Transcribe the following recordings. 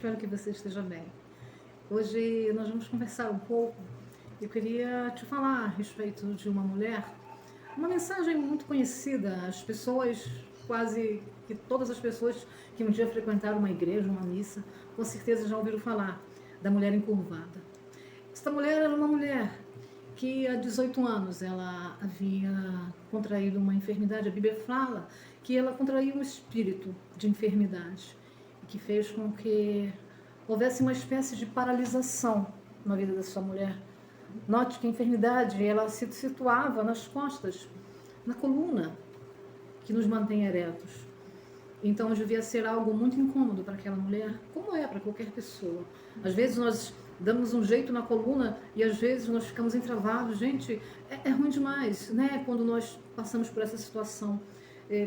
Espero que você esteja bem. Hoje nós vamos conversar um pouco. Eu queria te falar a respeito de uma mulher, uma mensagem muito conhecida. As pessoas, quase que todas as pessoas que um dia frequentaram uma igreja, uma missa, com certeza já ouviram falar da mulher encurvada. Esta mulher era uma mulher que há 18 anos ela havia contraído uma enfermidade. A Bíblia fala que ela contraiu um espírito de enfermidade, que fez com que houvesse uma espécie de paralisação na vida dessa mulher. Note que a enfermidade ela se situava nas costas, na coluna, que nos mantém eretos. Então devia ser algo muito incômodo para aquela mulher, como é para qualquer pessoa. Às vezes nós damos um jeito na coluna e às vezes nós ficamos entravados. Gente, é ruim demais, né? Quando nós passamos por essa situação.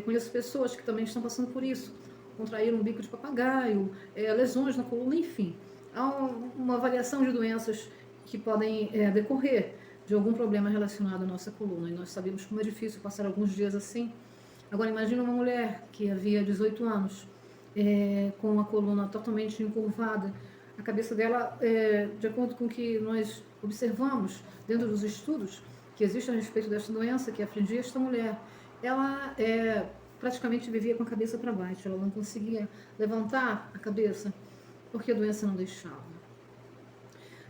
Conheço pessoas que também estão passando por isso. Contraíram um bico de papagaio, lesões na coluna, enfim. Há uma variação de doenças que podem decorrer de algum problema relacionado à nossa coluna. E nós sabemos como é difícil passar alguns dias assim. Agora, imagina uma mulher que havia 18 anos, com a coluna totalmente encurvada. A cabeça dela, de acordo com o que nós observamos dentro dos estudos que existem a respeito desta doença que afligia esta mulher, ela praticamente vivia com a cabeça para baixo. Ela não conseguia levantar a cabeça porque a doença não deixava.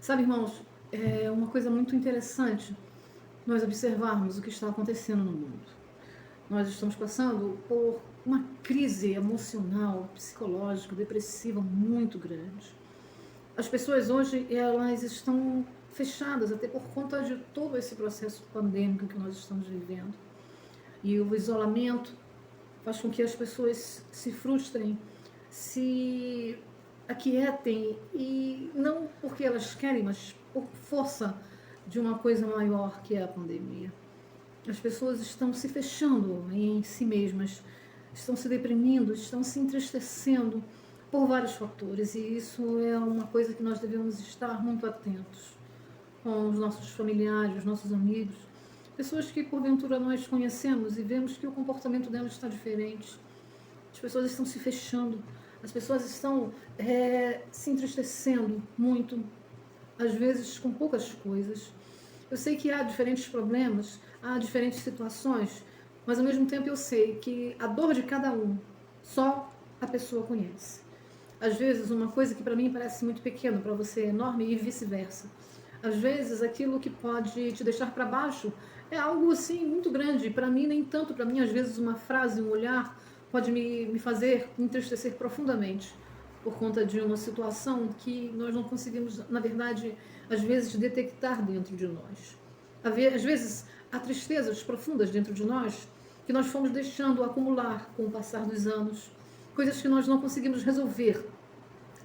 Sabe, irmãos, é uma coisa muito interessante nós observarmos o que está acontecendo no mundo. Nós estamos passando por uma crise emocional, psicológica, depressiva muito grande. As pessoas hoje, elas estão fechadas, até por conta de todo esse processo pandêmico que nós estamos vivendo. E o isolamento faz com que as pessoas se frustrem, se aquietem, e não porque elas querem, mas por força de uma coisa maior que é a pandemia. As pessoas estão se fechando em si mesmas, estão se deprimindo, estão se entristecendo por vários fatores. E isso é uma coisa que nós devemos estar muito atentos com os nossos familiares, os nossos amigos, pessoas que porventura nós conhecemos e vemos que o comportamento delas está diferente. As pessoas estão se fechando, as pessoas estão se entristecendo muito, às vezes com poucas coisas. Eu sei que há diferentes problemas, há diferentes situações, mas ao mesmo tempo eu sei que a dor de cada um só a pessoa conhece. Às vezes uma coisa que para mim parece muito pequena, para você é enorme, e vice-versa. Às vezes aquilo que pode te deixar para baixo é algo assim muito grande. Para mim nem tanto. Para mim às vezes uma frase, um olhar pode me fazer entristecer profundamente por conta de uma situação que nós não conseguimos, na verdade, às vezes detectar dentro de nós. Às vezes há tristezas profundas dentro de nós que nós fomos deixando acumular com o passar dos anos, coisas que nós não conseguimos resolver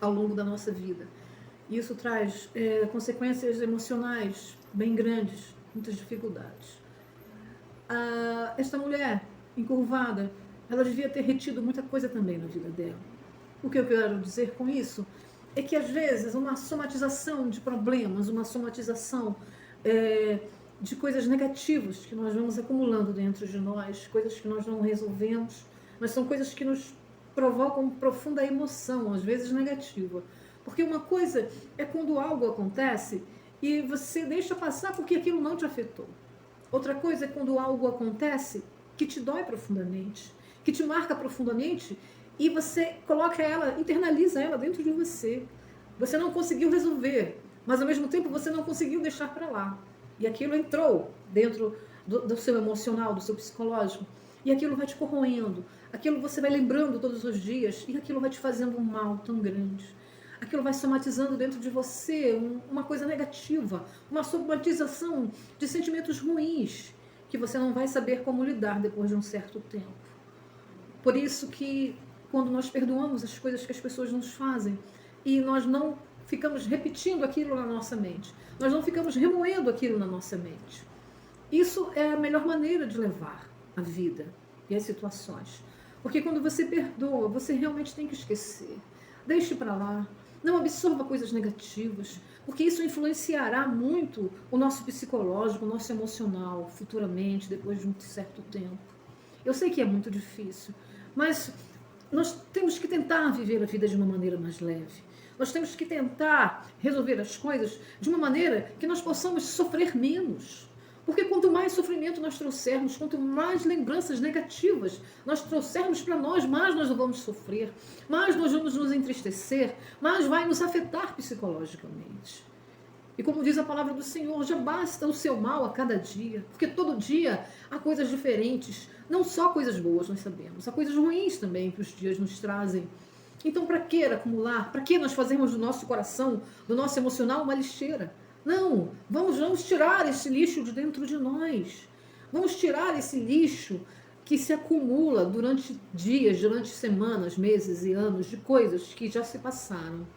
ao longo da nossa vida. E isso traz consequências emocionais bem grandes, muitas dificuldades. Esta mulher encurvada, ela devia ter retido muita coisa também na vida dela. O que eu quero dizer com isso é que às vezes uma somatização de problemas, uma somatização de coisas negativas que nós vamos acumulando dentro de nós, coisas que nós não resolvemos, mas são coisas que nos provocam profunda emoção, às vezes negativa. Porque uma coisa é quando algo acontece e você deixa passar porque aquilo não te afetou. Outra coisa é quando algo acontece que te dói profundamente, que te marca profundamente, e você coloca ela, internaliza ela dentro de você. Você não conseguiu resolver, mas ao mesmo tempo você não conseguiu deixar para lá. E aquilo entrou dentro do seu emocional, do seu psicológico, e aquilo vai te corroendo, aquilo você vai lembrando todos os dias, e aquilo vai te fazendo um mal tão grande. Aquilo vai somatizando dentro de você uma coisa negativa, uma somatização de sentimentos ruins, que você não vai saber como lidar depois de um certo tempo. Por isso que quando nós perdoamos as coisas que as pessoas nos fazem e nós não ficamos repetindo aquilo na nossa mente, nós não ficamos remoendo aquilo na nossa mente. Isso é a melhor maneira de levar a vida e as situações. Porque quando você perdoa, você realmente tem que esquecer. Deixe para lá. Não absorva coisas negativas, porque isso influenciará muito o nosso psicológico, o nosso emocional, futuramente, depois de um certo tempo. Eu sei que é muito difícil, mas nós temos que tentar viver a vida de uma maneira mais leve. Nós temos que tentar resolver as coisas de uma maneira que nós possamos sofrer menos. Porque quanto mais sofrimento nós trouxermos, quanto mais lembranças negativas nós trouxermos para nós, mais nós vamos sofrer, mais nós vamos nos entristecer, mais vai nos afetar psicologicamente. E como diz a palavra do Senhor, já basta o seu mal a cada dia, porque todo dia há coisas diferentes, não só coisas boas, nós sabemos, há coisas ruins também que os dias nos trazem. Então, para que acumular? Para que nós fazermos do nosso coração, do nosso emocional, uma lixeira? Não, vamos tirar esse lixo de dentro de nós. Vamos tirar esse lixo que se acumula durante dias, durante semanas, meses e anos, de coisas que já se passaram.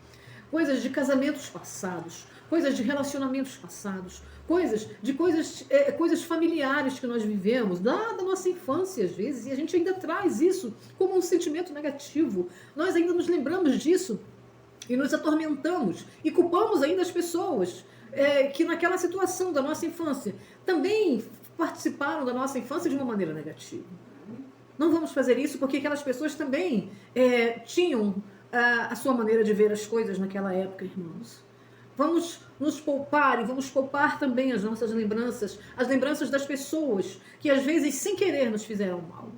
Coisas de casamentos passados, coisas de relacionamentos passados, coisas familiares que nós vivemos, lá da nossa infância às vezes, e a gente ainda traz isso como um sentimento negativo. Nós ainda nos lembramos disso e nos atormentamos e culpamos ainda as pessoas que naquela situação da nossa infância também participaram da nossa infância de uma maneira negativa. Não vamos fazer isso porque aquelas pessoas também tinham a sua maneira de ver as coisas naquela época, irmãos. Vamos nos poupar e vamos poupar também as nossas lembranças, as lembranças das pessoas que às vezes sem querer nos fizeram mal.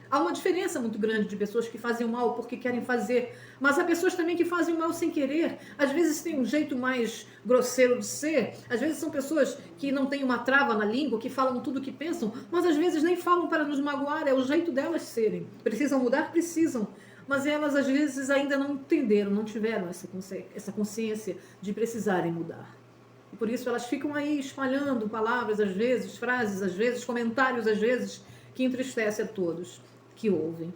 Há uma diferença muito grande de pessoas que fazem o mal porque querem fazer, mas há pessoas também que fazem o mal sem querer. Às vezes tem um jeito mais grosseiro de ser, às vezes são pessoas que não têm uma trava na língua, que falam tudo o que pensam, mas às vezes nem falam para nos magoar, é o jeito delas serem. Precisam mudar? Precisam. Mas elas às vezes ainda não entenderam, não tiveram essa consciência de precisarem mudar. E por isso elas ficam aí espalhando palavras às vezes, frases às vezes, comentários às vezes, que entristecem a todos que ouvem.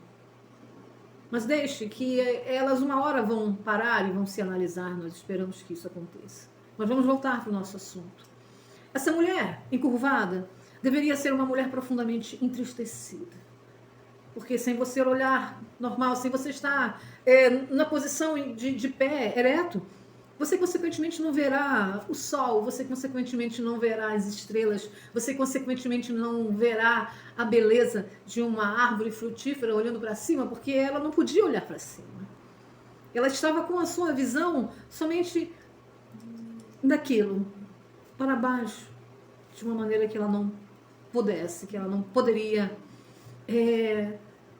Mas deixe que elas uma hora vão parar e vão se analisar, nós esperamos que isso aconteça. Mas vamos voltar para o nosso assunto. Essa mulher encurvada deveria ser uma mulher profundamente entristecida. Porque sem você olhar normal, sem você estar na posição de pé, ereto, você consequentemente não verá o sol, você consequentemente não verá as estrelas, você consequentemente não verá a beleza de uma árvore frutífera olhando para cima, porque ela não podia olhar para cima. Ela estava com a sua visão somente daquilo, para baixo, de uma maneira que ela não pudesse, que ela não poderia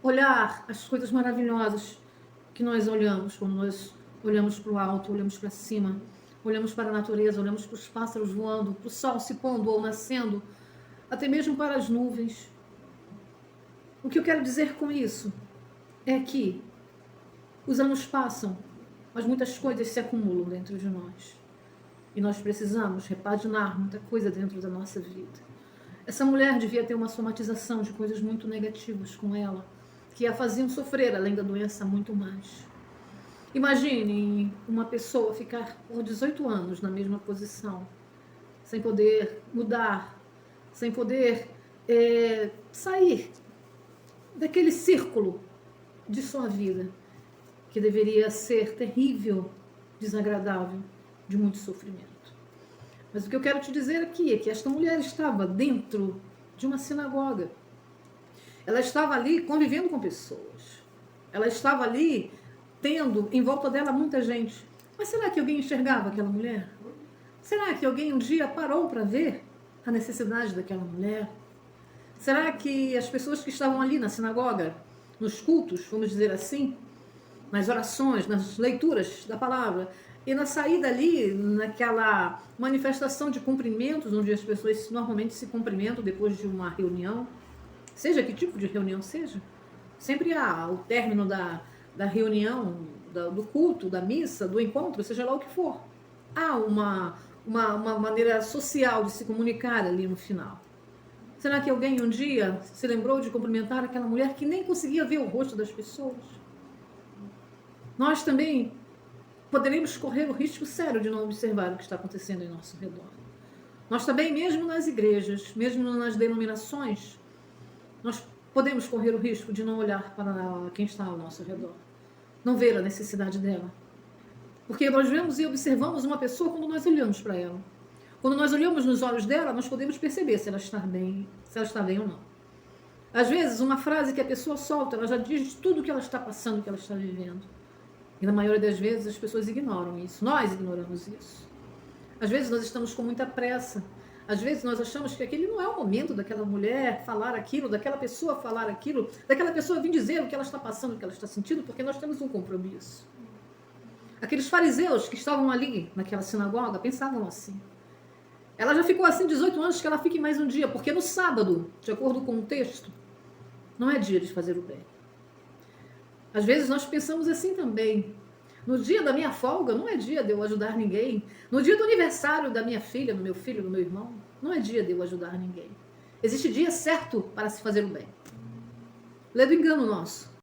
olhar as coisas maravilhosas que nós olhamos quando nós olhamos para o alto, olhamos para cima, olhamos para a natureza, olhamos para os pássaros voando, para o sol se pondo ou nascendo, até mesmo para as nuvens. O que eu quero dizer com isso é que os anos passam, mas muitas coisas se acumulam dentro de nós. E nós precisamos repaginar muita coisa dentro da nossa vida. Essa mulher devia ter uma somatização de coisas muito negativas com ela, que a faziam sofrer, além da doença, muito mais. Imagine uma pessoa ficar por 18 anos na mesma posição, sem poder mudar, sem poder sair daquele círculo de sua vida, que deveria ser terrível, desagradável, de muito sofrimento. Mas o que eu quero te dizer aqui é que esta mulher estava dentro de uma sinagoga. Ela estava ali convivendo com pessoas. Ela estava ali tendo em volta dela muita gente. Mas será que alguém enxergava aquela mulher? Será que alguém um dia parou para ver a necessidade daquela mulher? Será que as pessoas que estavam ali na sinagoga, nos cultos, vamos dizer assim, nas orações, nas leituras da palavra, e na saída ali, naquela manifestação de cumprimentos, onde as pessoas normalmente se cumprimentam depois de uma reunião, seja que tipo de reunião seja, sempre há o término da reunião, do culto, da missa, do encontro, seja lá o que for. Há uma maneira social de se comunicar ali no final. Será que alguém um dia se lembrou de cumprimentar aquela mulher que nem conseguia ver o rosto das pessoas? Nós também poderemos correr o risco sério de não observar o que está acontecendo em nosso redor. Nós também, mesmo nas igrejas, mesmo nas denominações, nós podemos correr o risco de não olhar para quem está ao nosso redor, não ver a necessidade dela. Porque nós vemos e observamos uma pessoa quando nós olhamos para ela. Quando nós olhamos nos olhos dela, nós podemos perceber se ela está bem ou não. Às vezes, uma frase que a pessoa solta, ela já diz tudo o que ela está passando, o que ela está vivendo. E na maioria das vezes as pessoas ignoram isso. Nós ignoramos isso. Às vezes nós estamos com muita pressa. Às vezes nós achamos que aquele não é o momento daquela mulher falar aquilo, daquela pessoa falar aquilo, daquela pessoa vir dizer o que ela está passando, o que ela está sentindo, porque nós temos um compromisso. Aqueles fariseus que estavam ali naquela sinagoga pensavam assim. Ela já ficou assim 18 anos, que ela fique mais um dia, porque no sábado, de acordo com o texto, não é dia de fazer o bem. Às vezes nós pensamos assim também. No dia da minha folga, não é dia de eu ajudar ninguém. No dia do aniversário da minha filha, do meu filho, do meu irmão, não é dia de eu ajudar ninguém. Existe dia certo para se fazer o bem. Lê do engano nosso.